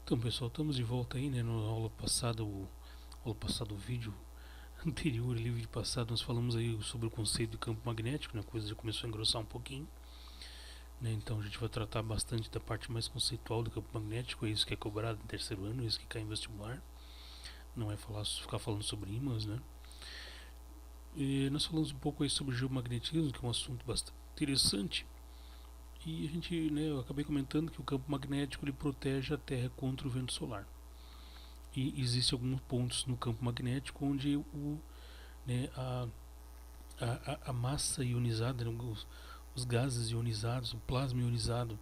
Então, pessoal, estamos de volta aí, né? Na aula passada, o vídeo anterior, ali, o vídeo passado, nós falamos aí sobre o conceito de campo magnético, né? A coisa já começou a engrossar um pouquinho, né? Então a gente vai tratar bastante da parte mais conceitual do campo magnético, é isso que é cobrado no terceiro ano, é isso que cai em vestibular. Não é ficar falando sobre ímãs, né? E nós falamos um pouco aí sobre geomagnetismo, que é um assunto bastante interessante. E a gente, né, eu acabei comentando que o campo magnético ele protege a Terra contra o vento solar. E existem alguns pontos no campo magnético onde né, a massa ionizada, né, os gases ionizados, o plasma ionizado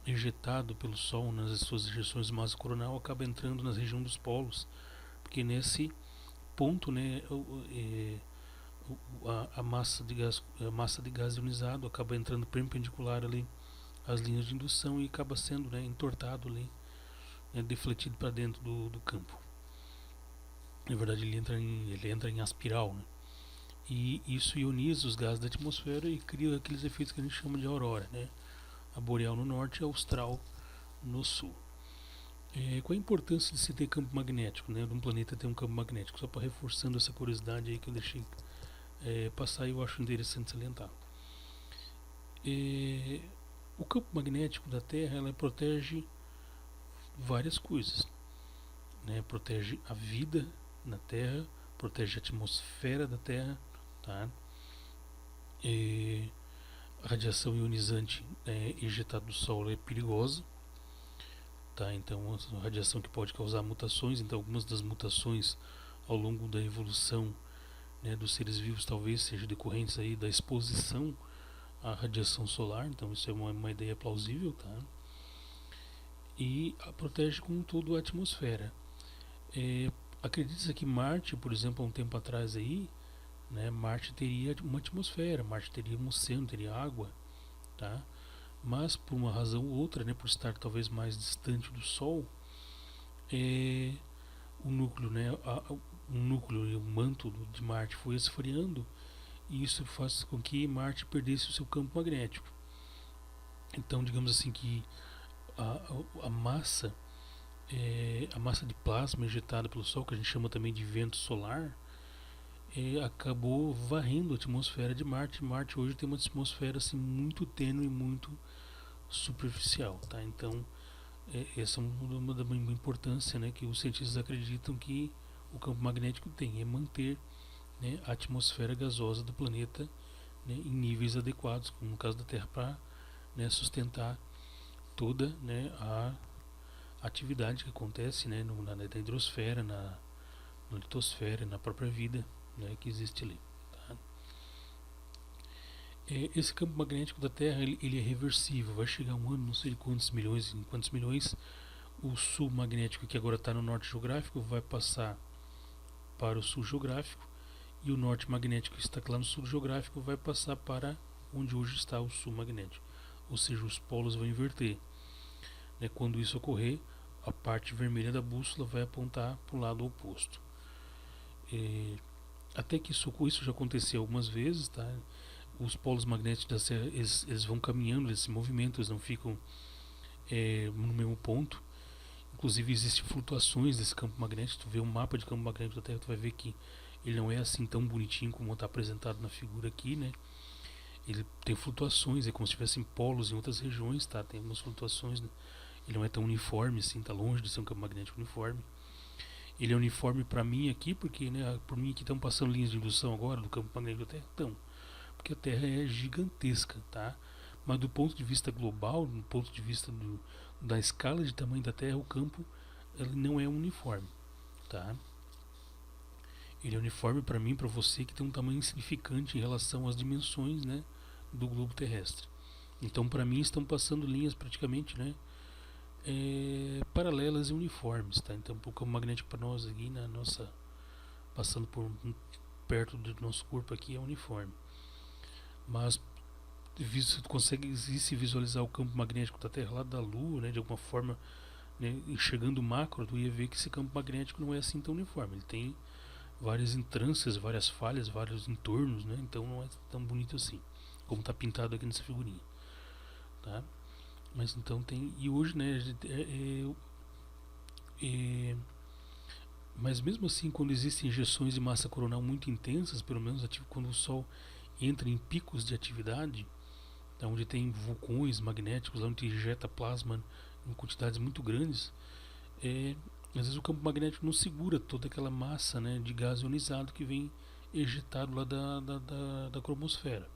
ejetado pelo Sol nas suas ejeções de massa coronal acaba entrando na região dos polos, porque nesse ponto, né, a massa de gás ionizado acaba entrando perpendicular ali às linhas de indução e acaba sendo, né, entortado ali, né, defletido para dentro do campo. Na verdade, ele entra em aspiral, né? E isso ioniza os gases da atmosfera e cria aqueles efeitos que a gente chama de aurora, né? A boreal no norte e a austral no sul. Qual a importância de se ter campo magnético, né? De um planeta ter um campo magnético? Só para reforçando essa curiosidade aí que eu deixei passar e eu acho interessante salientar. O campo magnético da Terra ela protege várias coisas, né? Protege a vida na Terra, protege a atmosfera da Terra, tá? A radiação ionizante ejetada do Sol é perigosa, tá? Então, a radiação que pode causar mutações. Então, algumas das mutações ao longo da evolução, né, dos seres vivos talvez sejam decorrentes aí da exposição à radiação solar. Então, isso é uma ideia plausível, tá? E protege como todo a atmosfera. Acredita-se que Marte, por exemplo, há um tempo atrás aí, né, Marte teria uma atmosfera, Marte teria um oceano, teria água, tá? Mas por uma razão ou outra, né, por estar talvez mais distante do Sol, o núcleo, né, o núcleo e o manto de Marte foi esfriando e isso faz com que Marte perdesse o seu campo magnético. Então, digamos assim que a massa a massa de plasma ejetada pelo Sol, que a gente chama também de vento solar, acabou varrendo a atmosfera de Marte. Marte hoje tem uma atmosfera assim muito tênue, muito superficial, tá? Então essa é uma da importância, né, que os cientistas acreditam que o campo magnético tem, é manter, né, a atmosfera gasosa do planeta, né, em níveis adequados, como no caso da Terra, para, né, sustentar toda, né, a atividade que acontece, né, na hidrosfera, na litosfera, na própria vida, né, que existe ali. Tá? Esse campo magnético da Terra ele é reversível, vai chegar um ano, não sei de quantos milhões, o sul magnético que agora está no norte geográfico vai passar para o sul geográfico e o norte magnético que está lá no sul geográfico vai passar para onde hoje está o sul magnético, ou seja, os polos vão inverter. Né? Quando isso ocorrer, a parte vermelha da bússola vai apontar para o lado oposto. Até que isso já aconteceu algumas vezes, tá? Os polos magnéticos da Terra eles vão caminhando, eles se movimentam, eles não ficam no mesmo ponto. Inclusive existem flutuações desse campo magnético. Tu vê um mapa de campo magnético da Terra, tu vai ver que ele não é assim tão bonitinho como está apresentado na figura aqui, né? Ele tem flutuações, é como se tivessem polos em outras regiões, tá? Tem algumas flutuações, né? Ele não é tão uniforme assim, tá longe de ser um campo magnético uniforme. Ele é uniforme para mim aqui, porque, né, por mim aqui estão passando linhas de indução agora do campo magnético da Terra, então, porque a Terra é gigantesca, tá? Mas do ponto de vista global, do ponto de vista da escala de tamanho da Terra, o campo ele não é uniforme, tá? Ele é uniforme para mim, para você que tem um tamanho insignificante em relação às dimensões, né, do globo terrestre. Então, para mim, estão passando linhas praticamente, né, paralelas e uniformes, tá? Então, o campo magnético para nós aqui na nossa, passando por perto do nosso corpo aqui é uniforme. Mas você consegue se visualizar o campo magnético da Terra lá da Lua, né, de alguma forma, né, enxergando o macro, tu ia ver que esse campo magnético não é assim tão uniforme. Ele tem várias entrâncias, várias falhas, vários entornos, né? Então não é tão bonito assim, como está pintado aqui nessa figurinha, tá? Mas então tem, e hoje, né, Mas mesmo assim, quando existem injeções de massa coronal muito intensas, pelo menos quando o Sol entra em picos de atividade, onde tem vulcões magnéticos, onde injeta plasma em quantidades muito grandes, às vezes o campo magnético não segura toda aquela massa, né, de gás ionizado que vem ejetado lá da cromosfera.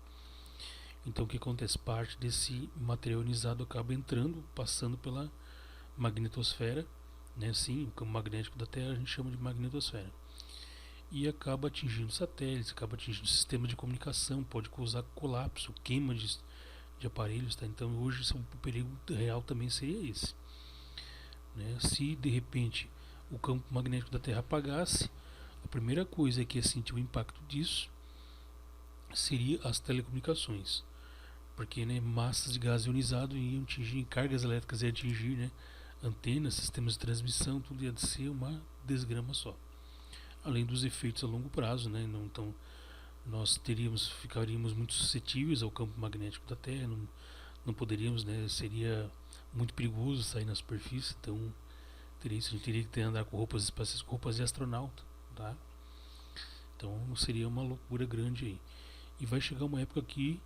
Então o que acontece? Parte desse material ionizado acaba entrando, passando pela magnetosfera, né? Sim, o campo magnético da Terra a gente chama de magnetosfera. E acaba atingindo satélites, acaba atingindo sistemas de comunicação, pode causar colapso, queima de aparelhos. Tá? Então hoje o perigo real também seria esse. Né? Se de repente o campo magnético da Terra apagasse, a primeira coisa que ia sentir o impacto disso seria as telecomunicações. Porque, né, massas de gás ionizado iam atingir, cargas elétricas iam atingir, né, antenas, sistemas de transmissão, tudo ia ser uma desgrama só. Além dos efeitos a longo prazo, né, então nós ficaríamos muito suscetíveis ao campo magnético da Terra, não poderíamos, né, seria muito perigoso sair na superfície, então a gente teria que andar com roupas espaciais, com roupas de astronauta, tá? Então seria uma loucura grande aí. E vai chegar uma época que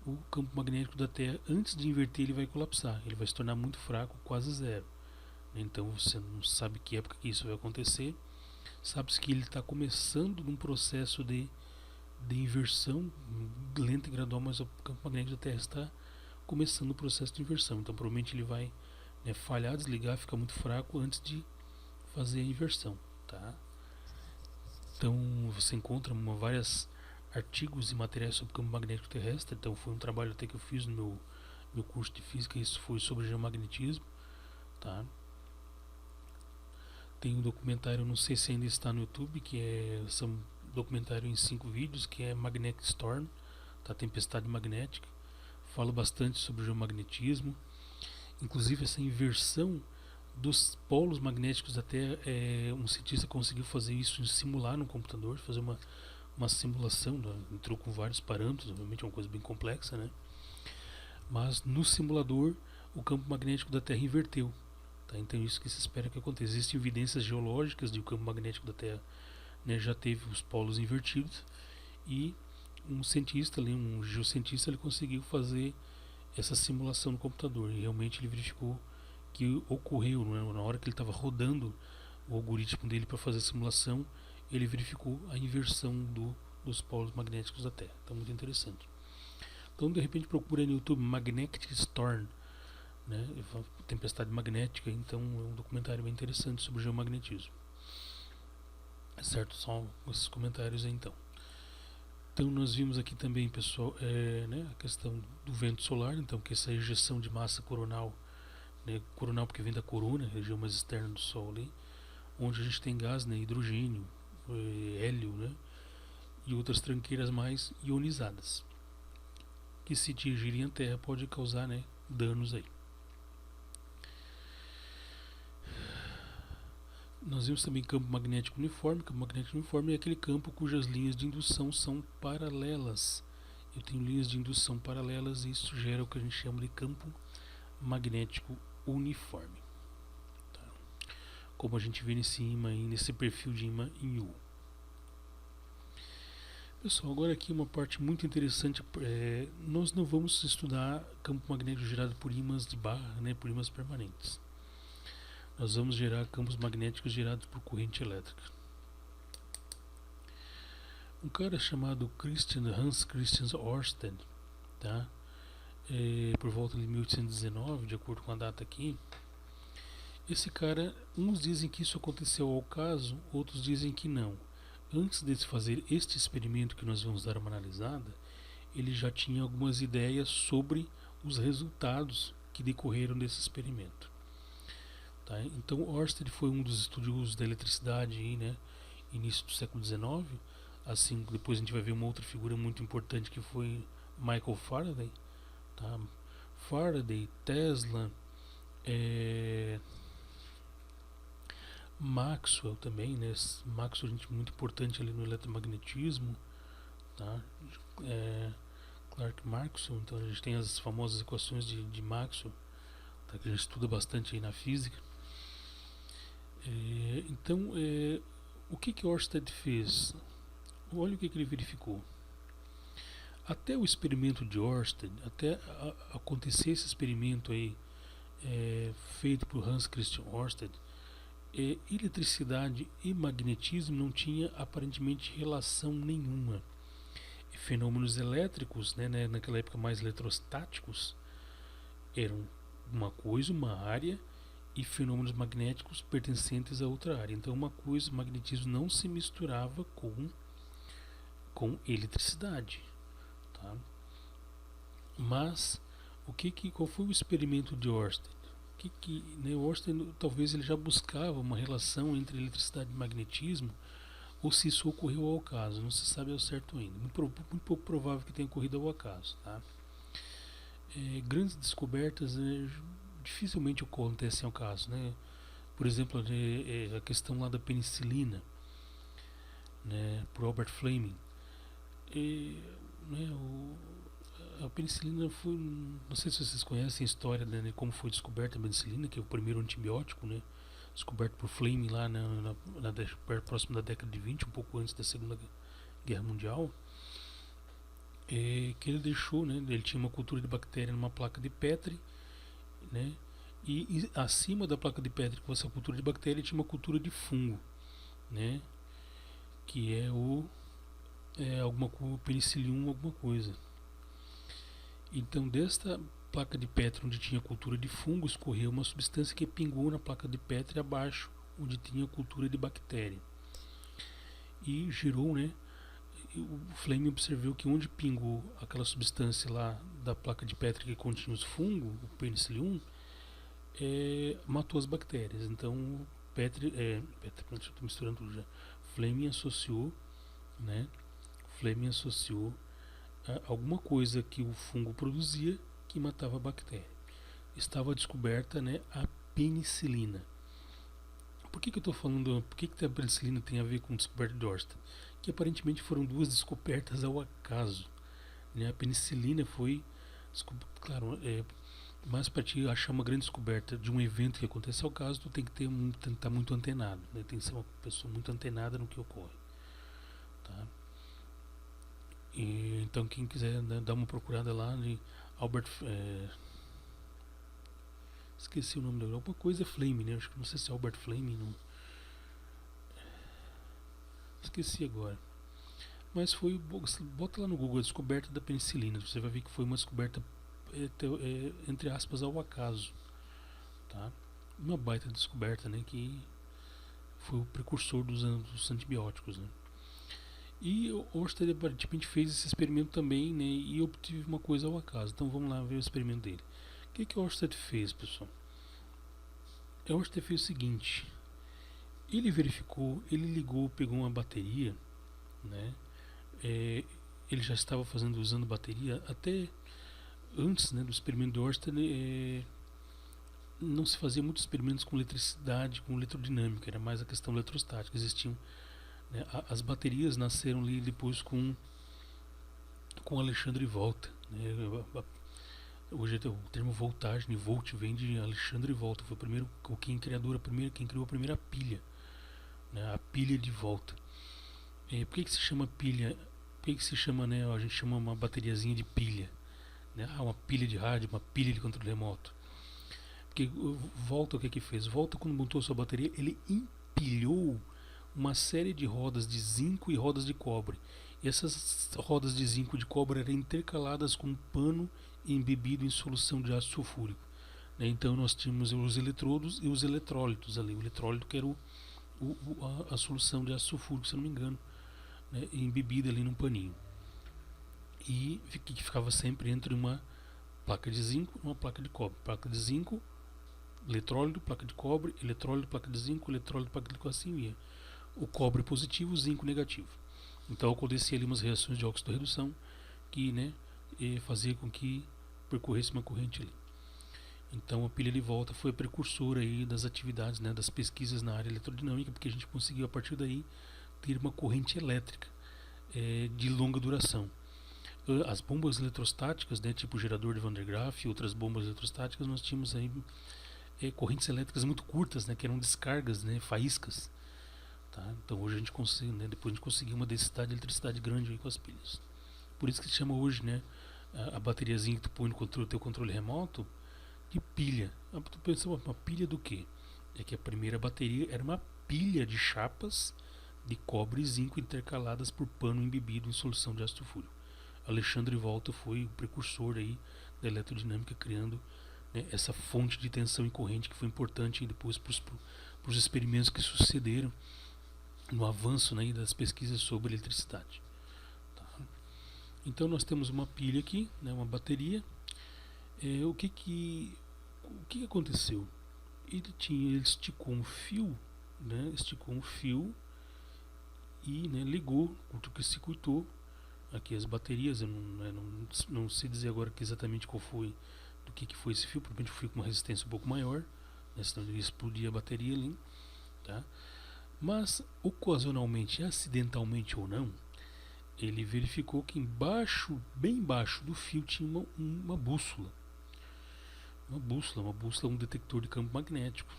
o campo magnético da Terra, antes de inverter, ele vai colapsar, ele vai se tornar muito fraco, quase zero. Então você não sabe que época que isso vai acontecer, sabe-se que ele está começando num processo de inversão lenta e gradual, mas o campo magnético da Terra está começando o processo de inversão. Então provavelmente ele vai, né, falhar, desligar, ficar muito fraco antes de fazer a inversão. Tá? Então você encontra vários artigos e materiais sobre o campo magnético terrestre. Então foi um trabalho até que eu fiz no meu curso de física, isso foi sobre geomagnetismo. Tá? Tem um documentário, não sei se ainda está no YouTube, que é um documentário em 5 vídeos, que é Magnetic Storm, tá? Tempestade magnética. Fala bastante sobre geomagnetismo. Inclusive essa inversão dos polos magnéticos da Terra, um cientista conseguiu fazer isso, simular no computador, fazer uma simulação, né? Entrou com vários parâmetros, obviamente é uma coisa bem complexa, né? Mas no simulador o campo magnético da Terra inverteu. Tá? Então isso que se espera que aconteça. Existem evidências geológicas de que o campo magnético da Terra, né, já teve os polos invertidos, e um cientista, um geocientista, ele conseguiu fazer essa simulação no computador e realmente ele verificou que ocorreu, né, na hora que ele estava rodando o algoritmo dele para fazer a simulação, ele verificou a inversão dos polos magnéticos da Terra. Então muito interessante. Então de repente procura no YouTube Magnetic Storm, né, tempestade magnética. Então é um documentário bem interessante sobre geomagnetismo. Certo, só esses comentários aí, então. Então nós vimos aqui também, pessoal, né, a questão do vento solar, então que essa ejeção de massa coronal, né, coronal porque vem da corona, região mais externa do Sol ali, onde a gente tem gás, né, hidrogênio, hélio, né, e outras tranqueiras mais ionizadas, que se atingirem a Terra pode causar, né, danos aí. Nós vimos também campo magnético uniforme. Campo magnético uniforme é aquele campo cujas linhas de indução são paralelas. Eu tenho linhas de indução paralelas e isso gera o que a gente chama de campo magnético uniforme. Tá? Como a gente vê nesse imã aí, nesse perfil de imã em U. Pessoal, agora aqui uma parte muito interessante. Nós não vamos estudar campo magnético gerado por ímãs de Barra, né, por ímãs permanentes. Nós vamos gerar campos magnéticos gerados por corrente elétrica. Um cara chamado Hans Christian Ørsted, tá? Por volta de 1819, de acordo com a data aqui, esse cara, uns dizem que isso aconteceu ao caso, outros dizem que não. Antes de fazer este experimento que nós vamos dar uma analisada, ele já tinha algumas ideias sobre os resultados que decorreram desse experimento. Tá? Então Ørsted foi um dos estudiosos da eletricidade aí, né, início do século XIX. Assim, depois a gente vai ver uma outra figura muito importante que foi Michael Faraday. Tá? Faraday, Tesla, Maxwell também, né? Maxwell, gente muito importante ali no eletromagnetismo, tá? Clark Maxwell, então a gente tem as famosas equações de Maxwell, tá? Que a gente estuda bastante aí na física. Então, o que Ørsted fez? Olha o que ele verificou. Até o experimento de Ørsted, até acontecer esse experimento aí, feito por Hans Christian Ørsted, eletricidade e magnetismo não tinha aparentemente relação nenhuma. E fenômenos elétricos, naquela época mais eletrostáticos, eram uma coisa, uma área, e fenômenos magnéticos pertencentes a outra área. Então, uma coisa, magnetismo não se misturava com eletricidade, tá? Mas qual foi o experimento de Ørsted? Ørsted talvez ele já buscava uma relação entre eletricidade e magnetismo, ou se isso ocorreu ao acaso, não se sabe ao certo ainda. Muito pouco provável que tenha ocorrido ao acaso, tá? Grandes descobertas dificilmente acontecem ao caso, né? Por exemplo, a questão lá da penicilina, né, por Albert Fleming. A penicilina foi, não sei se vocês conhecem a história, né, de como foi descoberta a penicilina, que é o primeiro antibiótico, né, descoberto por Fleming lá próximo da década de 20, um pouco antes da Segunda Guerra Mundial. Que ele deixou, né, ele tinha uma cultura de bactéria numa placa de Petri, né, e acima da placa de Petri com essa cultura de bactéria tinha uma cultura de fungo, né, que é alguma penicillium, alguma coisa. Então, desta placa de Petri onde tinha cultura de fungo, escorreu uma substância que pingou na placa de Petri abaixo, onde tinha cultura de bactéria. E gerou, né, o Fleming observou que onde pingou aquela substância lá da placa de Petri que continha os fungos, o penicillium, matou as bactérias. Então, estou misturando tudo já. Fleming associou alguma coisa que o fungo produzia que matava a bactéria. Estava descoberta, né, a penicilina. Por que eu estou falando? Por que a penicilina tem a ver com a descoberta de Ørsted? Que aparentemente foram duas descobertas ao acaso, né? A penicilina foi, claro, mas para te achar uma grande descoberta de um evento que acontece ao caso, tu tem que estar muito antenado, né? Tem que ser uma pessoa muito antenada no que ocorre, tá? Então quem quiser, né, dar uma procurada lá de Albert, esqueci o nome dele, alguma coisa Fleming, né? Acho que não sei se é Albert Fleming, não. Esqueci agora. Mas foi, bota lá no Google a descoberta da penicilina, você vai ver que foi uma descoberta entre aspas ao acaso, tá? Uma baita descoberta, né, que foi o precursor dos antibióticos, né? E o Ørsted aparentemente fez esse experimento também, né, e obteve uma coisa ao acaso. Então vamos lá ver o experimento dele. O que o Ørsted fez, pessoal? O Ørsted fez o seguinte: ele verificou, ele ligou, pegou uma bateria, né? Ele já estava usando bateria até antes, né, do experimento do Ørsted. Não se fazia muitos experimentos com eletricidade, com elerodinâmica, era mais a questão eletrostática. Existiam, né, as baterias nasceram ali depois com Alexandre Volta, né? Hoje o termo voltagem, volt, vem de Alexandre Volta, foi quem criou a primeira pilha, né, a pilha de volta. Por que se chama pilha? Por que se chama, né, a gente chama uma bateriazinha de pilha, né? Uma pilha de rádio, uma pilha de controle remoto. Porque Volta, o que fez? Volta, quando montou sua bateria, ele empilhou uma série de rodas de zinco e rodas de cobre. E essas rodas de zinco e de cobre eram intercaladas com um pano embebido em solução de ácido sulfúrico, né? Então nós tínhamos os eletrodos e os eletrólitos ali. O eletrólito que era a solução de ácido sulfúrico, se não me engano, né, embebida ali num paninho. E que ficava sempre entre uma placa de zinco e uma placa de cobre. Placa de zinco, eletrólito, placa de cobre, eletrólito, placa de zinco, eletrólito, placa de cobre, assim ia. O cobre positivo, o zinco negativo. Então acontecia ali umas reações de óxido-redução que, né, fazia com que percorresse uma corrente ali. Então a pilha de volta foi a precursora aí das atividades, né, das pesquisas na área eletrodinâmica, porque a gente conseguiu a partir daí ter uma corrente elétrica de longa duração. As bombas eletrostáticas, né, tipo gerador de Van der Graaf e outras bombas eletrostáticas, nós tínhamos aí correntes elétricas muito curtas, né, que eram descargas, né, faíscas. Tá? Então hoje a gente consegue, né, depois a gente conseguiu uma densidade de eletricidade grande aí com as pilhas. Por isso que se chama hoje, né, a bateriazinha que tu põe no teu controle remoto de pilha. Tu pensa, uma pilha do quê? É que a primeira bateria era uma pilha de chapas de cobre e zinco intercaladas por pano embebido em solução de ácido fúrico. Alexandre Volta foi o precursor aí da eletrodinâmica, criando, né, essa fonte de tensão e corrente que foi importante depois para os experimentos que sucederam no avanço, né, das pesquisas sobre eletricidade. Tá? Então nós temos uma pilha aqui, né, uma bateria. O que aconteceu? Ele esticou um fio, né, e, né, ligou, curto-circuitou aqui as baterias. Eu não sei dizer agora exatamente qual foi, do que foi esse fio. Provavelmente foi com uma resistência um pouco maior, né, senão ele ia explodir a bateria ali. Tá? Mas ocasionalmente, acidentalmente ou não, ele verificou que embaixo, bem embaixo do fio, tinha uma bússola. Uma bússola, um detector de campo magnético.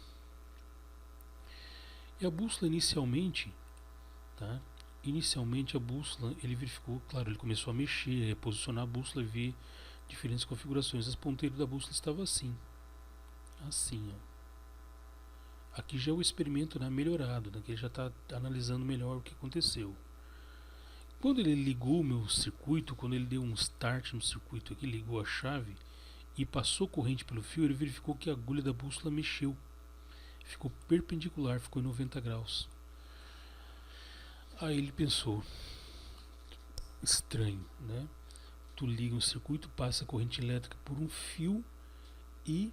E a bússola inicialmente, tá? Inicialmente a bússola, ele verificou, claro, ele começou a mexer, a posicionar a bússola e ver diferentes configurações. As ponteiras da bússola estavam assim. Assim, ó. Aqui já é o experimento, né, melhorado, né, que ele já está analisando melhor o que aconteceu. Quando ele ligou o meu circuito, quando ele deu um start no circuito aqui, ligou a chave e passou corrente pelo fio, ele verificou que a agulha da bússola mexeu. Ficou perpendicular, ficou em 90 graus. Aí ele pensou, estranho, né? Tu liga um circuito, passa corrente elétrica por um fio e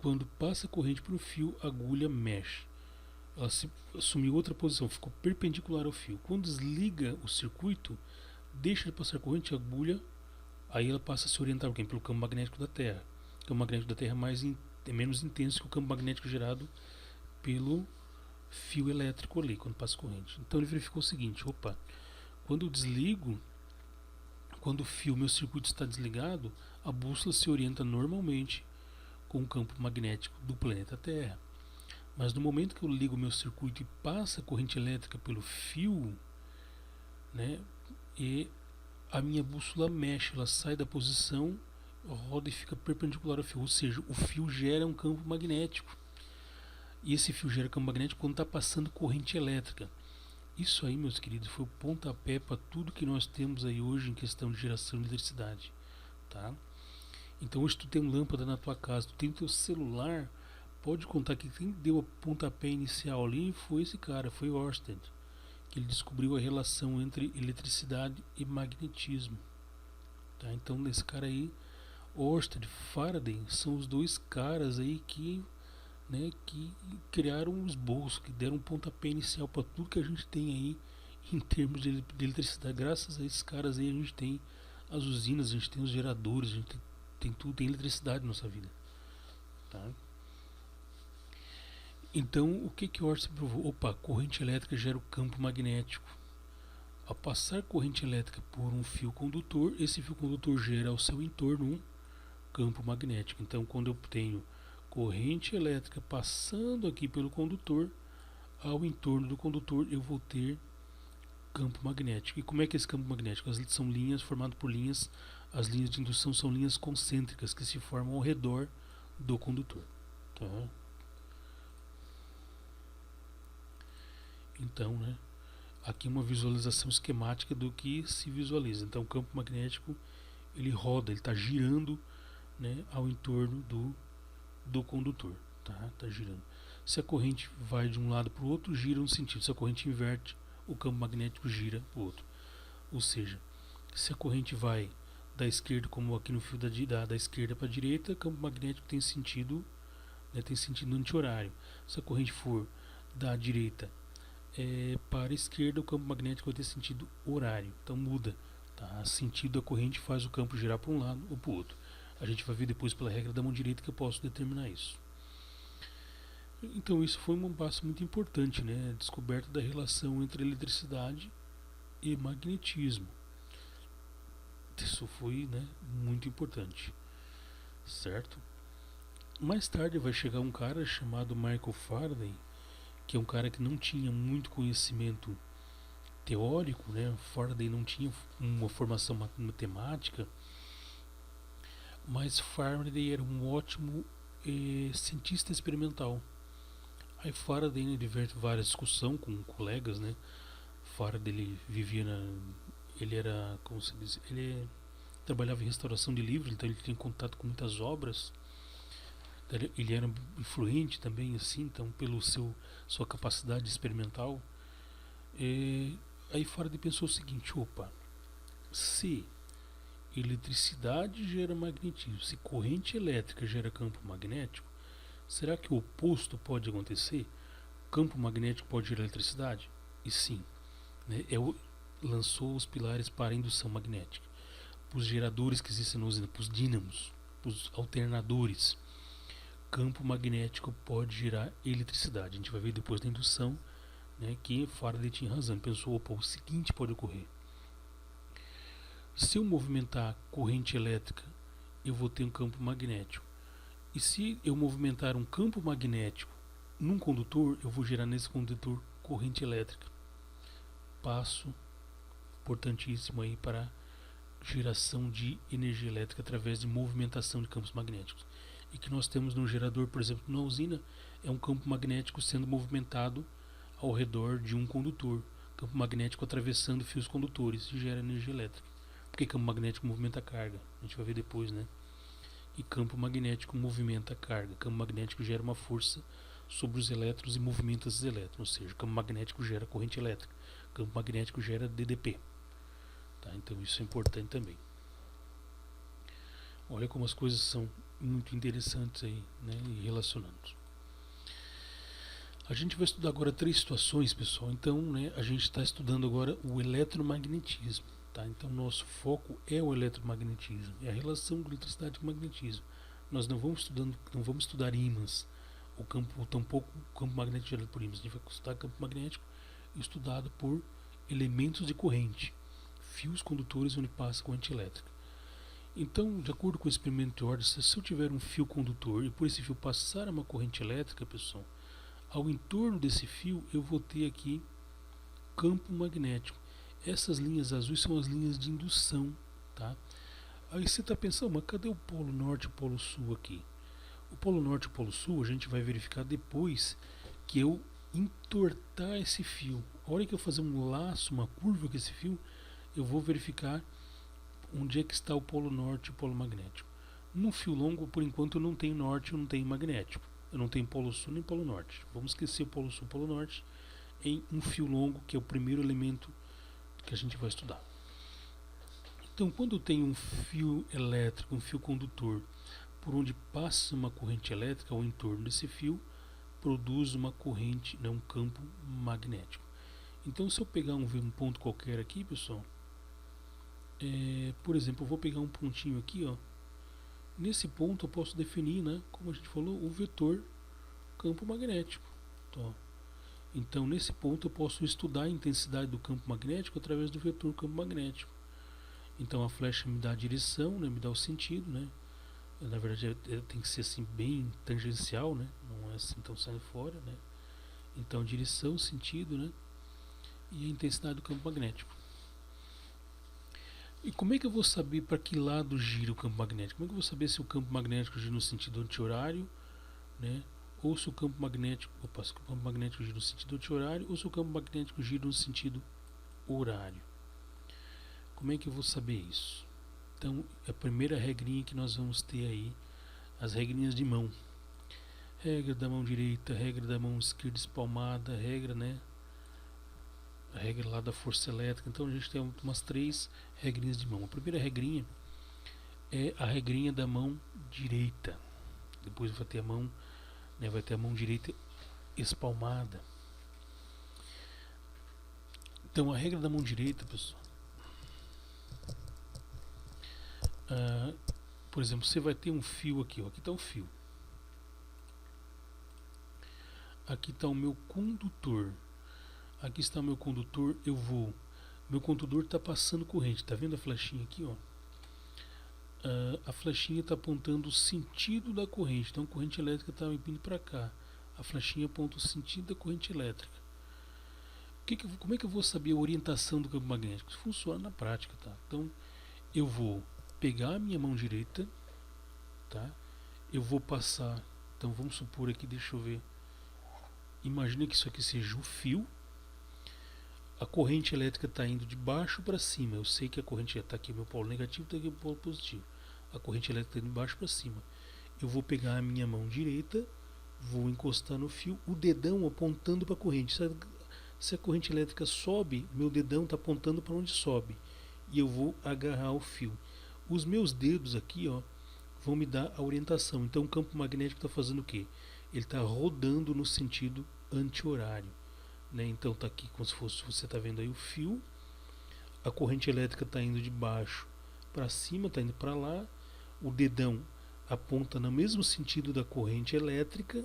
quando passa corrente por um fio, a agulha mexe. Ela assumiu outra posição, ficou perpendicular ao fio. Quando desliga o circuito, deixa de passar corrente, a agulha, aí ela passa a se orientar pelo campo magnético da Terra. O campo magnético da Terra é menos intenso que o campo magnético gerado pelo fio elétrico ali, quando passa corrente. Então ele verificou o seguinte, opa, quando eu desligo, quando o meu circuito está desligado, a bússola se orienta normalmente com o campo magnético do planeta Terra. Mas no momento que eu ligo o meu circuito e passa a corrente elétrica pelo fio, né, e a minha bússola mexe, ela sai da posição, roda e fica perpendicular ao fio, ou seja, o fio gera um campo magnético. E esse fio gera campo magnético quando está passando corrente elétrica. Isso aí, meus queridos, foi o pontapé para tudo que nós temos aí hoje em questão de geração de eletricidade. Tá? Então hoje tu tem uma lâmpada na tua casa, tu tem o teu celular, pode contar que quem deu a pontapé inicial ali foi esse cara, foi Ørsted, que ele descobriu a relação entre eletricidade e magnetismo. Tá? Então esse cara aí, Ørsted, Faraday, são os dois caras aí que, né, que criaram os bolsos, que deram um pontapé inicial para tudo que a gente tem aí em termos de eletricidade. Graças a esses caras aí a gente tem as usinas, a gente tem os geradores, a gente tem tudo, tem eletricidade na nossa vida. Tá? Então o que Ørsted provou? Opa, corrente elétrica gera o campo magnético. Ao passar corrente elétrica por um fio condutor, esse fio condutor gera ao seu entorno um campo magnético. Então quando eu tenho corrente elétrica passando aqui pelo condutor, ao entorno do condutor eu vou ter campo magnético. E como é que é esse campo magnético? São linhas formadas por linhas, as linhas de indução são linhas concêntricas que se formam ao redor do condutor. Tá? Então, né, aqui uma visualização esquemática do que se visualiza. Então o campo magnético ele roda, ele está girando, né, ao entorno do condutor. Tá girando. Se a corrente vai de um lado para o outro, gira um sentido. Se a corrente inverte, o campo magnético gira para o outro. Ou seja, se a corrente vai da esquerda, como aqui no fio da esquerda para a direita, o campo magnético tem sentido, né, tem sentido anti-horário. Se a corrente for da direita para a esquerda, o campo magnético vai ter sentido horário. Então muda. Tá? O sentido da corrente faz o campo girar para um lado ou para o outro. A gente vai ver depois pela regra da mão direita que eu posso determinar isso. Então isso foi um passo muito importante, né? A descoberta da relação entre eletricidade e magnetismo. Isso foi, né, muito importante, certo? Mais tarde vai chegar um cara chamado Michael Faraday, que é um cara que não tinha muito conhecimento teórico, né? Faraday não tinha uma formação matemática, mas Faraday era um ótimo cientista experimental. Aí Faraday, né, diverte várias discussões com colegas, né? Faraday ele vivia ele era, como se diz, ele trabalhava em restauração de livros, então ele tinha contato com muitas obras. Ele era influente também, assim, então pelo sua capacidade experimental. Aí Faraday pensou o seguinte: opa, se eletricidade gera magnetismo, se corrente elétrica gera campo magnético, será que o oposto pode acontecer? Campo magnético pode gerar eletricidade? E sim, né, lançou os pilares para a indução magnética, para os geradores que existem na usina, para os dínamos, para os alternadores. Campo magnético pode gerar eletricidade. A gente vai ver depois da indução, né, que Faraday tinha razão. Ele pensou: opa, o seguinte pode ocorrer. Se eu movimentar corrente elétrica, eu vou ter um campo magnético. E se eu movimentar um campo magnético num condutor, eu vou gerar nesse condutor corrente elétrica. Passo importantíssimo aí para geração de energia elétrica através de movimentação de campos magnéticos. E que nós temos no gerador, por exemplo, na usina, é um campo magnético sendo movimentado ao redor de um condutor. Campo magnético atravessando fios condutores e gera energia elétrica. Porque campo magnético movimenta a carga. A gente vai ver depois, né? E campo magnético movimenta a carga. Campo magnético gera uma força sobre os elétrons e movimenta esses elétrons. Ou seja, campo magnético gera corrente elétrica. Campo magnético gera DDP. Tá? Então isso é importante também. Olha como as coisas são muito interessantes aí, né? E relacionando. A gente vai estudar agora 3 situações, pessoal. Então, né, a gente está estudando agora o eletromagnetismo. Tá? Então, nosso foco é o eletromagnetismo, é a relação de eletricidade com magnetismo. Nós não vamos estudar ímãs, tampouco o campo magnético gerado por ímãs. A gente vai estudar campo magnético estudado por elementos de corrente, fios condutores onde passa corrente elétrica. Então, de acordo com o experimento teórico, se eu tiver um fio condutor e por esse fio passar uma corrente elétrica, pessoal, ao entorno desse fio eu vou ter aqui campo magnético. Essas linhas azuis são as linhas de indução, tá? Aí você está pensando: mas cadê o polo norte e o polo sul aqui? O polo norte e o polo sul a gente vai verificar depois que eu entortar esse fio. A hora que eu fazer um laço, uma curva com esse fio, eu vou verificar onde é que está o polo norte e o polo magnético. No fio longo, por enquanto, eu não tenho norte, eu não tenho magnético. Eu não tenho polo sul nem polo norte. Vamos esquecer o polo sul e o polo norte em um fio longo, que é o primeiro elemento que a gente vai estudar. Então, quando eu tenho um fio elétrico, um fio condutor, por onde passa uma corrente elétrica ao entorno desse fio, produz uma corrente, um campo magnético. Então, se eu pegar um ponto qualquer aqui, pessoal, por exemplo, eu vou pegar um pontinho aqui, ó. Nesse ponto eu posso definir, né, como a gente falou, o vetor campo magnético. Então, nesse ponto eu posso estudar a intensidade do campo magnético através do vetor campo magnético. Então a flecha me dá a direção, né, me dá o sentido, né. Na verdade tem que ser assim bem tangencial, né, não é assim tão saindo fora, né. Então direção, sentido, né, e a intensidade do campo magnético. E como é que eu vou saber para que lado gira o campo magnético? Como é que eu vou saber se o campo magnético gira no sentido anti-horário, né? Ou se o campo magnético, gira no sentido anti-horário, ou se o campo magnético gira no sentido horário? Como é que eu vou saber isso? Então, a primeira regrinha que nós vamos ter aí, as regrinhas de mão. Regra da mão direita, regra da mão esquerda espalmada, regra, né? A regra lá da força elétrica. Então a gente tem umas 3 regrinhas de mão. A primeira regrinha é a regrinha da mão direita. Depois vai ter a mão, né, vai ter a mão direita espalmada. Então a regra da mão direita, pessoal, por exemplo, você vai ter um fio aqui, ó, aqui está o fio. Aqui está o meu condutor. Aqui está o meu condutor, meu condutor está passando corrente, tá vendo a flechinha aqui, ó? a flechinha está apontando o sentido da corrente. Então a corrente elétrica está vindo para cá. A flechinha aponta o sentido da corrente elétrica. Como é que eu vou saber a orientação do campo magnético? Isso funciona na prática, tá? Então eu vou pegar a minha mão direita, tá? Eu vou passar. Então vamos supor aqui, deixa eu ver. Imagina que isso aqui seja o fio. A corrente elétrica está indo de baixo para cima. Eu sei que a corrente está aqui, meu polo negativo, está aqui o polo positivo. A corrente elétrica está indo de baixo para cima. Eu vou pegar a minha mão direita, vou encostar no fio, o dedão apontando para a corrente. Se a corrente elétrica sobe, meu dedão está apontando para onde sobe. E eu vou agarrar o fio. Os meus dedos aqui, ó, vão me dar a orientação. Então o campo magnético está fazendo o quê? Ele está rodando no sentido anti-horário. Né? Então está aqui como se fosse, você está vendo aí o fio. A corrente elétrica está indo de baixo para cima, está indo para lá. O dedão aponta no mesmo sentido da corrente elétrica.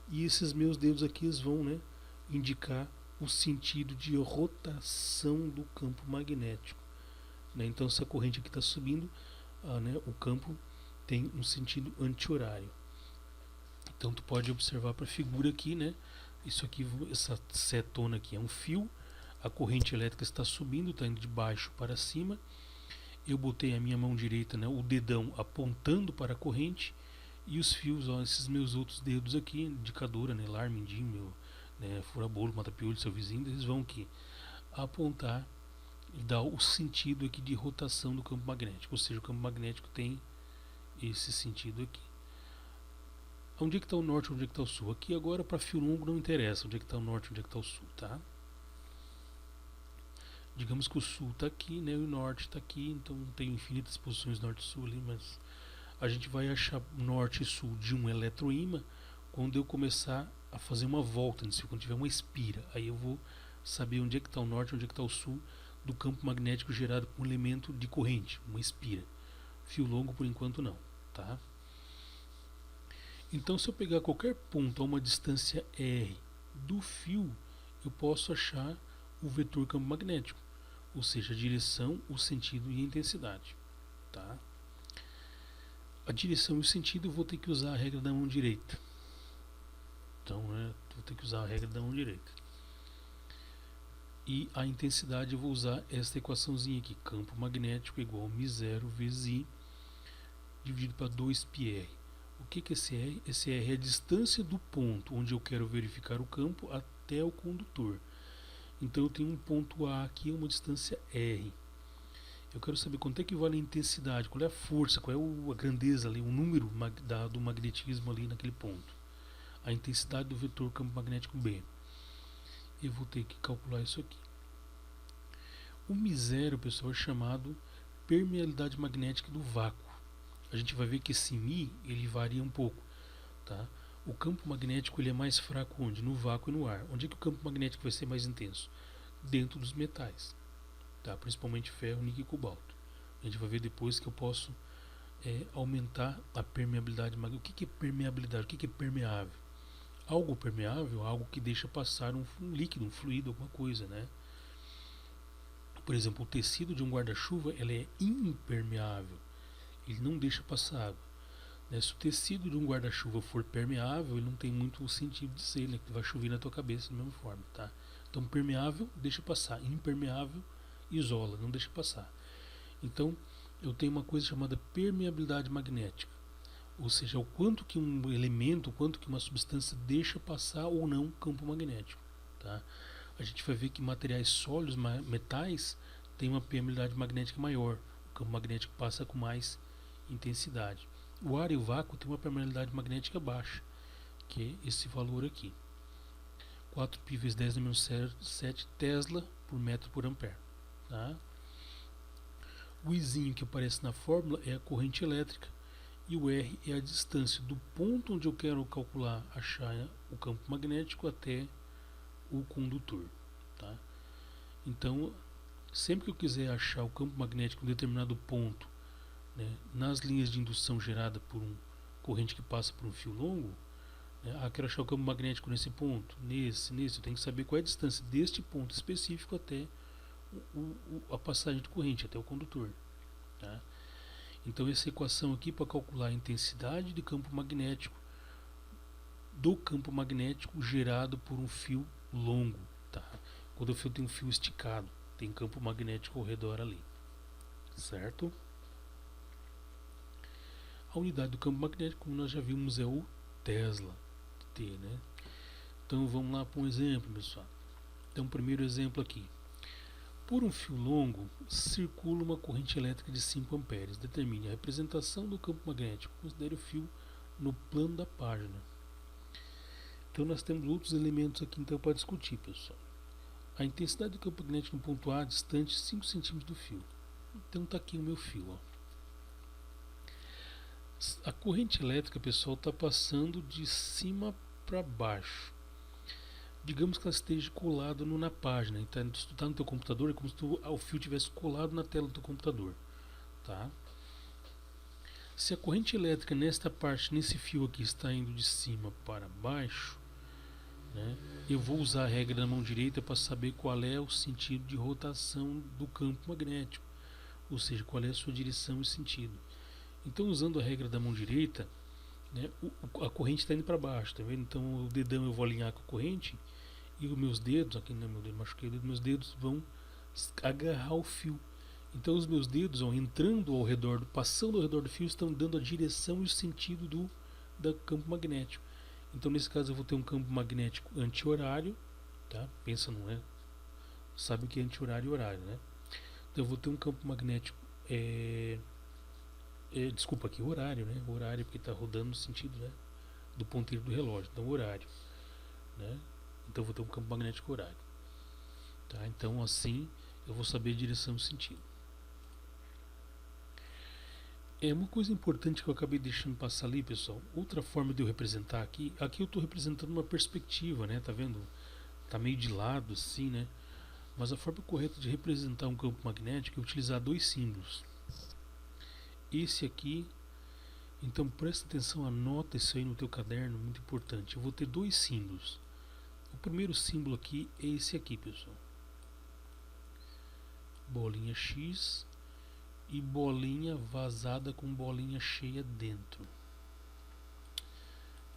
E esses meus dedos aqui vão, né, indicar o sentido de rotação do campo magnético. Né? Então se a corrente aqui está subindo, né, o campo tem um sentido anti-horário. Então tu pode observar para a figura aqui, né? Isso aqui, essa setona aqui é um fio. A corrente elétrica está subindo, está indo de baixo para cima. Eu botei a minha mão direita, né, o dedão apontando para a corrente. E os fios, ó, esses meus outros dedos aqui, indicadora, né, lar, mindinho, meu, né, fura-bolo, mata-piolho, seu vizinho, eles vão aqui apontar e dar o sentido aqui de rotação do campo magnético. Ou seja, o campo magnético tem esse sentido aqui. Onde é que está o norte, onde é que está o sul? Aqui agora para fio longo não interessa onde é que está o norte, onde é que está o sul, tá? Digamos que o sul está aqui, né, e o norte está aqui, então tem infinitas posições norte e sul ali, mas a gente vai achar norte e sul de um eletroímã quando eu começar a fazer uma volta nesse fio, quando tiver uma espira. Aí eu vou saber onde é que está o norte, onde é que está o sul do campo magnético gerado por um elemento de corrente, uma espira. Fio longo por enquanto não, tá? Então, se eu pegar qualquer ponto a uma distância r do fio, eu posso achar o vetor campo magnético, ou seja, a direção, o sentido e a intensidade. Tá? A direção e o sentido eu vou ter que usar a regra da mão direita. Então, vou ter que usar a regra da mão direita. E a intensidade eu vou usar esta equaçãozinha aqui, campo magnético igual a μ0 vezes I dividido para 2πr. O que é esse R? Esse R é a distância do ponto onde eu quero verificar o campo até o condutor. Então eu tenho um ponto A aqui, uma distância R. Eu quero saber quanto é que vale a intensidade, qual é a força, qual é a grandeza ali, o número do magnetismo ali naquele ponto. A intensidade do vetor campo magnético B. Eu vou ter que calcular isso aqui. O μ0, pessoal, é chamado permeabilidade magnética do vácuo. A gente vai ver que esse μ ele varia um pouco, tá? O campo magnético ele é mais fraco onde? No vácuo e no ar. Onde é que o campo magnético vai ser mais intenso? Dentro dos metais, tá? Principalmente ferro, níquel e cobalto. A gente vai ver depois que eu posso aumentar a permeabilidade magnética. O que é permeabilidade? O que é permeável? Algo permeável, algo que deixa passar um líquido, um fluido, alguma coisa, né? Por exemplo, o tecido de um guarda-chuva ele é impermeável. Ele não deixa passar água. Né? Se o tecido de um guarda-chuva for permeável, ele não tem muito sentido de ser, né? Que vai chover na tua cabeça da mesma forma, tá? Então, permeável, deixa passar. Impermeável, isola, não deixa passar. Então, eu tenho uma coisa chamada permeabilidade magnética. Ou seja, o quanto que um elemento, o quanto que uma substância deixa passar ou não o campo magnético, tá? A gente vai ver que materiais sólidos, metais, têm uma permeabilidade magnética maior. O campo magnético passa com mais intensidade. O ar e o vácuo têm uma permeabilidade magnética baixa, que é esse valor aqui. 4π vezes 10 na menos 7 Tesla por metro por ampere. Tá? O Izinho que aparece na fórmula é a corrente elétrica e o R é a distância do ponto onde eu quero calcular, achar o campo magnético até o condutor. Tá? Então, sempre que eu quiser achar o campo magnético em um determinado ponto, né, nas linhas de indução gerada por uma corrente que passa por um fio longo, né, quero achar o campo magnético nesse ponto, nesse, eu tenho que saber qual é a distância deste ponto específico até a passagem de corrente, até o condutor. Tá? Então essa equação aqui para calcular a intensidade de campo magnético do campo magnético gerado por um fio longo, tá? Quando o fio tem um fio esticado, tem campo magnético ao redor ali, certo? A unidade do campo magnético, como nós já vimos, é o Tesla, T, né? Então vamos lá para um exemplo, pessoal. Então, primeiro exemplo aqui. Por um fio longo, circula uma corrente elétrica de 5 amperes. Determine a representação do campo magnético. Considere o fio no plano da página. Então, nós temos outros elementos aqui então para discutir, pessoal. A intensidade do campo magnético no ponto A, distante 5 cm do fio. Então, está aqui o meu fio. Ó. A corrente elétrica, pessoal, está passando de cima para baixo. Digamos que ela esteja colada na página. Então, se tu está no teu computador, é como se o fio tivesse colado na tela do teu computador. Tá? Se a corrente elétrica nesta parte, nesse fio aqui, está indo de cima para baixo, né, eu vou usar a regra da mão direita para saber qual é o sentido de rotação do campo magnético. Ou seja, qual é a sua direção e sentido. Então, usando a regra da mão direita, né, a corrente está indo para baixo, tá vendo? Então, o dedão eu vou alinhar com a corrente e os meus dedos, aqui não é meu dedo, machuquei o dedo, meus dedos vão agarrar o fio. Então, os meus dedos vão entrando ao redor, passando ao redor do fio, estão dando a direção e o sentido do campo magnético. Então, nesse caso, eu vou ter um campo magnético anti-horário, tá? Pensa, não é? Sabe o que é anti-horário e horário, né? Então, eu vou ter um campo magnético desculpa aqui, horário, né? Horário porque está rodando no sentido, né, do ponteiro do relógio, então horário, né? Então vou ter um campo magnético horário, tá? Então assim eu vou saber a direção e sentido. É uma coisa importante que eu acabei deixando passar ali, pessoal. Outra forma de eu representar aqui eu estou representando uma perspectiva, né? Tá vendo? Tá meio de lado assim, né? Mas a forma correta de representar um campo magnético é utilizar dois símbolos. Esse aqui, então presta atenção, anota isso aí no teu caderno, muito importante. Eu vou ter dois símbolos. O primeiro símbolo aqui é esse aqui, pessoal. Bolinha X e bolinha vazada com bolinha cheia dentro.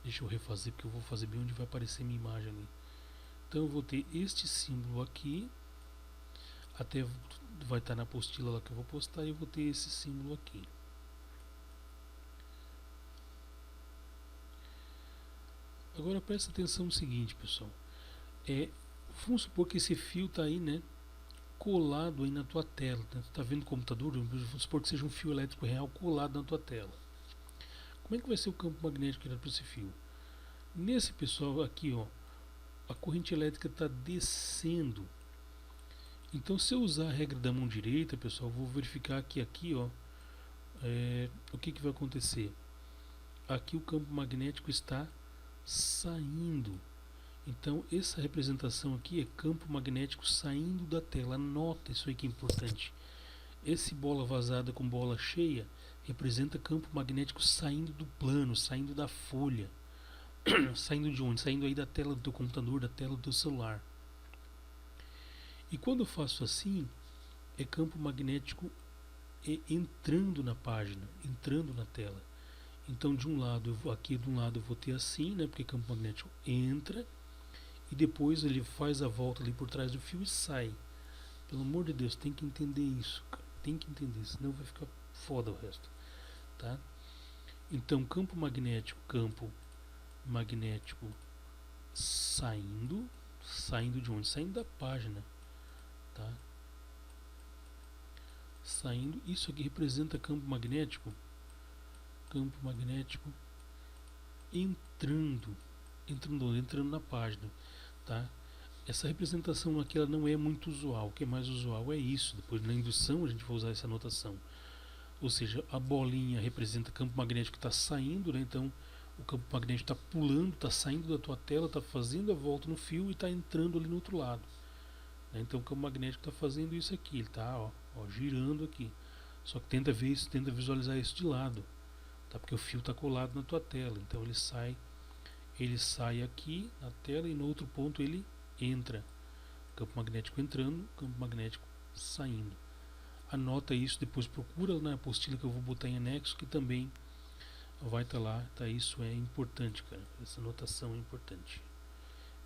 Deixa eu refazer porque eu vou fazer bem onde vai aparecer minha imagem ali. Então eu vou ter este símbolo aqui, até vai estar na apostila lá que eu vou postar, e eu vou ter esse símbolo aqui. Agora presta atenção no seguinte, pessoal. Vamos supor que esse fio está aí, né, colado aí na tua tela. Né? Tu está vendo o computador? Vamos supor que seja um fio elétrico real colado na tua tela. Como é que vai ser o campo magnético gerado por esse fio? Nesse, pessoal, aqui, ó, a corrente elétrica está descendo. Então, se eu usar a regra da mão direita, pessoal, eu vou verificar que aqui, ó, o que vai acontecer? Aqui o campo magnético está saindo. Então essa representação aqui é campo magnético saindo da tela. Anota isso aí que é importante. Esse bola vazada com bola cheia representa campo magnético saindo do plano, saindo da folha. Saindo de onde? Saindo aí da tela do teu computador, da tela do teu celular. E quando eu faço assim, é campo magnético entrando na página, entrando na tela. Então de um lado, aqui de um lado eu vou ter assim, né, porque campo magnético entra e depois ele faz a volta ali por trás do fio e sai. Pelo amor de Deus, tem que entender isso, cara. Tem que entender, senão vai ficar foda o resto, tá? Então campo magnético saindo de onde? Saindo da página, tá? Saindo, isso aqui representa campo magnético entrando na página, tá? Essa representação aqui ela não é muito usual. O que é mais usual é isso. Depois na indução a gente vai usar essa notação. Ou seja, a bolinha representa campo magnético que está saindo, né? Então o campo magnético está pulando, está saindo da tua tela, está fazendo a volta no fio e está entrando ali no outro lado, né? Então o campo magnético está fazendo isso aqui, ele está girando aqui. Só que tenta visualizar isso de lado, tá? Porque o fio está colado na tua tela. Então ele sai aqui na tela e no outro ponto ele entra. Campo magnético entrando, campo magnético saindo. anota isso, depois procura na apostila que eu vou botar em anexo, que também vai estar lá, tá? Isso é importante, cara. Essa notação é importante.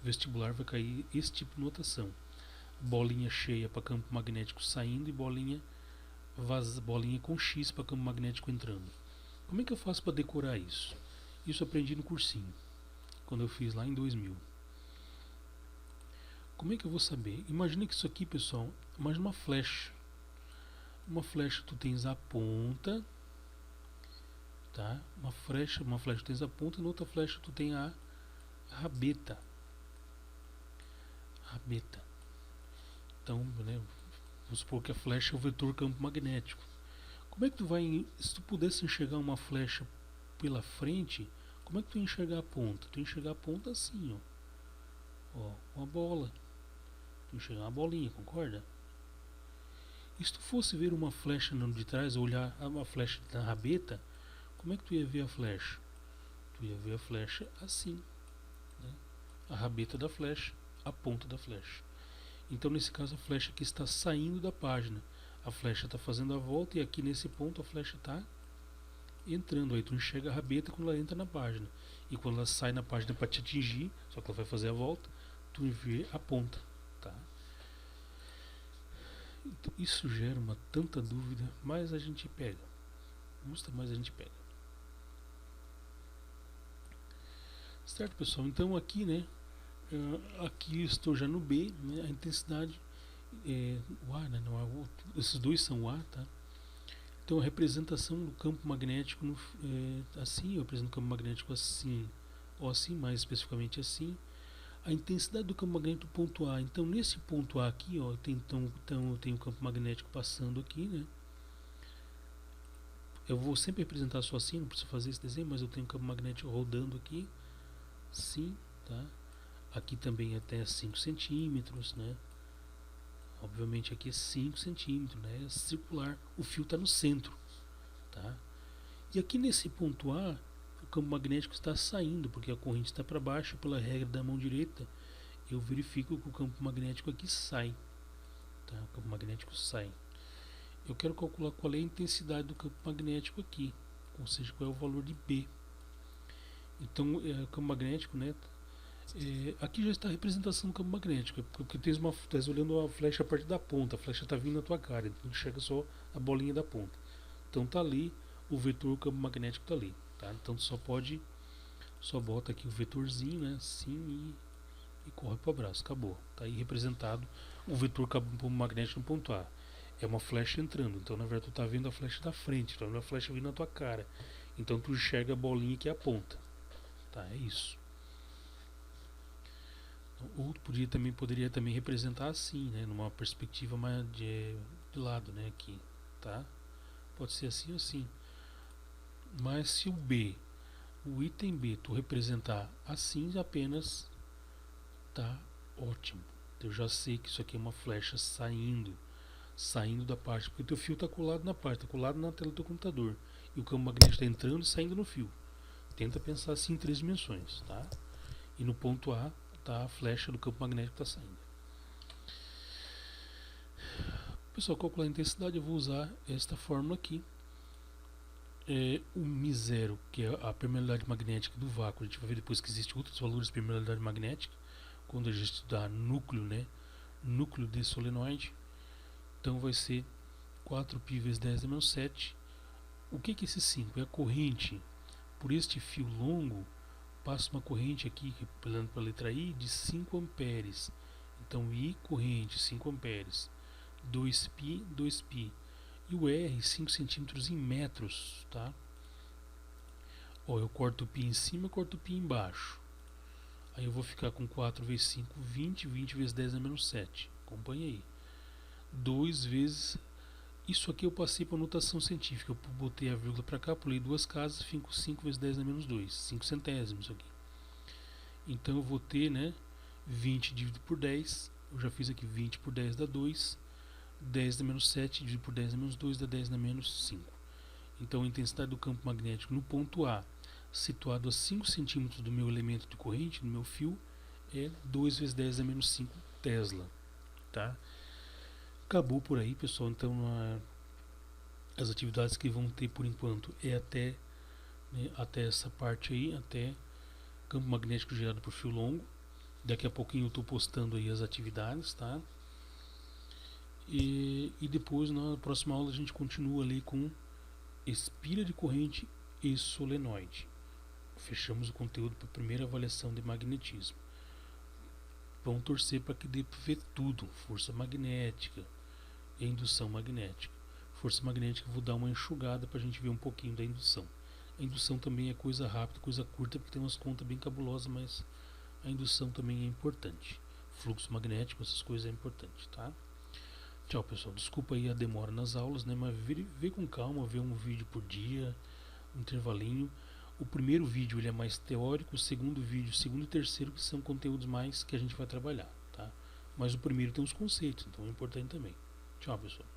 Vestibular vai cair esse tipo de notação. Bolinha cheia para campo magnético saindo e bolinha com X para campo magnético entrando. Como é que eu faço para decorar isso? Isso eu aprendi no cursinho, quando eu fiz lá em 2000. Como é que eu vou saber? Imagina que isso aqui, pessoal, imagina uma flecha. Uma flecha tu tens a ponta, tá? Uma flecha tu tens a ponta e na outra flecha tu tem a rabeta. Rabeta. Então, né, vamos supor que a flecha é o vetor campo magnético. Como é que tu vai, se tu pudesse enxergar uma flecha pela frente, como é que tu ia enxergar a ponta? Tu ia enxergar a ponta assim, ó, uma bola. Tu ia enxergar uma bolinha, concorda? E se tu fosse ver uma flecha de trás, olhar uma flecha da rabeta, como é que tu ia ver a flecha? Tu ia ver a flecha assim, né? A rabeta da flecha, a ponta da flecha. Então nesse caso a flecha aqui está saindo da página. A flecha está fazendo a volta e aqui nesse ponto a flecha está entrando. Aí tu enxerga a rabeta quando ela entra na página. E quando ela sai na página para te atingir, só que ela vai fazer a volta, tu vê a ponta, tá? Então, isso gera uma tanta dúvida, mas a gente pega. Mas a gente pega. Certo, pessoal? Então aqui, né? Aqui estou já no B, né, a intensidade o A, né, não, esses dois são o A, tá? Então a representação do campo magnético assim, eu apresento o campo magnético assim, ou assim, mais especificamente assim. A intensidade do campo magnético do ponto A. Então nesse ponto A aqui, ó, eu tenho o campo magnético passando aqui, né? Eu vou sempre representar só assim, não preciso fazer esse desenho, mas eu tenho o campo magnético rodando aqui, sim, tá? Aqui também até 5 centímetros, né? Obviamente aqui é 5 centímetros, né? É circular. O fio está no centro, tá? E aqui nesse ponto A, o campo magnético está saindo, porque a corrente está para baixo. Pela regra da mão direita, eu verifico que o campo magnético aqui sai, tá? O campo magnético sai. Eu quero calcular qual é a intensidade do campo magnético aqui, ou seja, qual é o valor de B. Então, o campo magnético, né? Aqui já está a representação do campo magnético, porque estás olhando a flecha a partir da ponta, a flecha está vindo na tua cara, então enxerga só a bolinha da ponta. Então está ali o vetor, o campo magnético está ali, tá? Então tu só bota aqui o vetorzinho, né? Assim e corre para o abraço, acabou. Está aí representado o vetor campo magnético no ponto A. É uma flecha entrando, então na verdade tu está vendo a flecha da frente, tu está vendo a flecha vindo na tua cara. Então tu enxerga a bolinha que é a ponta, tá? É isso. Ou poderia também representar assim, né, numa perspectiva mais de lado, né, aqui, tá? Pode ser assim ou assim. Mas se o item B, tu representar assim apenas, tá ótimo. Eu já sei que isso aqui é uma flecha saindo da parte, porque o teu fio está colado na parte, está colado na tela do teu computador. E o campo magnético está entrando e saindo no fio. Tenta pensar assim em 3 dimensões, tá? E no ponto A, tá a flecha do campo magnético está saindo. Pessoal, calcular a intensidade, eu vou usar esta fórmula aqui. O μ0, que é a permeabilidade magnética do vácuo. A gente vai ver depois que existem outros valores de permeabilidade magnética, quando a gente estudar núcleo, né? Núcleo de solenoide. Então vai ser 4π vezes 10 a menos 7. O que é esse 5? É a corrente por este fio longo. Passa uma corrente aqui, olhando para a letra I, de 5 amperes. Então I, corrente, 5 amperes. 2π, 2π. E o R, 5 centímetros em metros, tá? Ó, eu corto o π em cima, corto o π embaixo. Aí eu vou ficar com 4 vezes 5, 20. 20 vezes 10 a menos 7. Acompanha aí. 2 vezes... Isso aqui eu passei para notação científica. Eu botei a vírgula para cá, pulei 2 casas, fico 5 vezes 10 a menos 2. 5 centésimos aqui. Então eu vou ter, né, 20 dividido por 10. Eu já fiz aqui 20 por 10 dá 2. 10 dá menos 7 dividido por 10 dá menos 2 dá 10 dá menos 5. Então a intensidade do campo magnético no ponto A, situado a 5 centímetros do meu elemento de corrente, no meu fio, é 2 vezes 10 a menos 5 Tesla. Tá? Acabou por aí, pessoal. Então As atividades que vão ter por enquanto é até, né, até essa parte aí, até campo magnético gerado por fio longo. Daqui a pouquinho eu estou postando aí as atividades, tá? E depois na próxima aula a gente continua ali com espira de corrente e solenoide. Fechamos o conteúdo para a primeira avaliação de magnetismo. Vamos torcer para que dê para ver tudo: força magnética e indução magnética. Força magnética, vou dar uma enxugada para a gente ver um pouquinho da indução. A indução também é coisa rápida, coisa curta, porque tem umas contas bem cabulosas, mas a indução também é importante. Fluxo magnético, essas coisas é importante, tá? Tchau, pessoal. Desculpa aí a demora nas aulas, né? Mas vê com calma, vê um vídeo por dia, um intervalinho. O primeiro vídeo ele é mais teórico, o segundo vídeo, o segundo e terceiro, que são conteúdos mais que a gente vai trabalhar, tá? Mas o primeiro tem os conceitos, então é importante também. Tchau, pessoal.